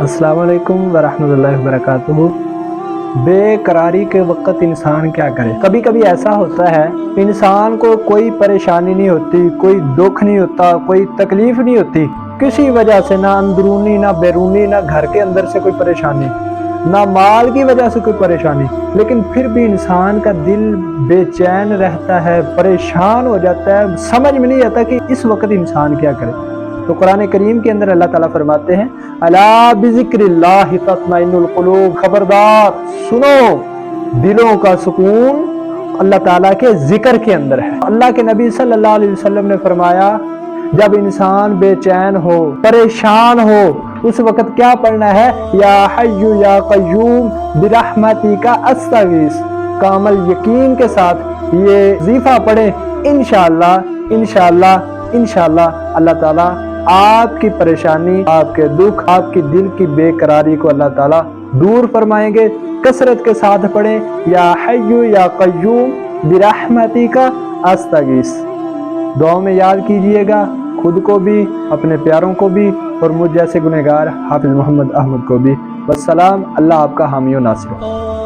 अस्सलाम वालेकुम वरहमतुल्लाहि वबरकातुहू। बेकरारी के वक्त इंसान क्या करे। कभी कभी ऐसा होता है इंसान को कोई परेशानी नहीं होती, कोई दुख नहीं होता, कोई तकलीफ नहीं होती, किसी वजह से, ना अंदरूनी ना बैरूनी, ना घर के अंदर से कोई परेशानी, ना माल की वजह से कोई परेशानी, लेकिन फिर भी इंसान का दिल बेचैन रहता है, परेशान हो जाता है, समझ में नहीं आता कि इस वक्त इंसान क्या करे। तो कुरान करीम के अंदर अल्लाह ताला फरमाते हैं, अला बिज़िक्रिल्लाहि तत्मइन्नुल कुलूब, खबरदार सुनो, दिलों का सुकून अल्लाह ताला के जिक्र के अंदर है। अल्लाह के नबी सल्लल्लाहु अलैहि वसल्लम ने फरमाया, जब इंसान बेचैन हो, परेशान हो, उस वक्त क्या पढ़ना है? या हय्यु या क़य्यूम बिरहमतिका अस्तगीस। कामल यकीन के साथ ये वजीफा पढ़े, इंशाअल्लाह इंशाअल्लाह इंशाअल्लाह अल्लाह ताला आपकी परेशानी, आपके दुख, आपकी दिल की बेकरारी को अल्लाह ताला दूर फरमाएंगे। कसरत के साथ पढ़ें, या हय्यु या क़य्यूम बिरहमतिका अस्तगीस। दुआ में याद कीजिएगा, खुद को भी, अपने प्यारों को भी, और मुझ जैसे गुनहगार हाफिज मोहम्मद अहमद को भी। वस्सलाम। अल्लाह आपका हामी व नासिर हो।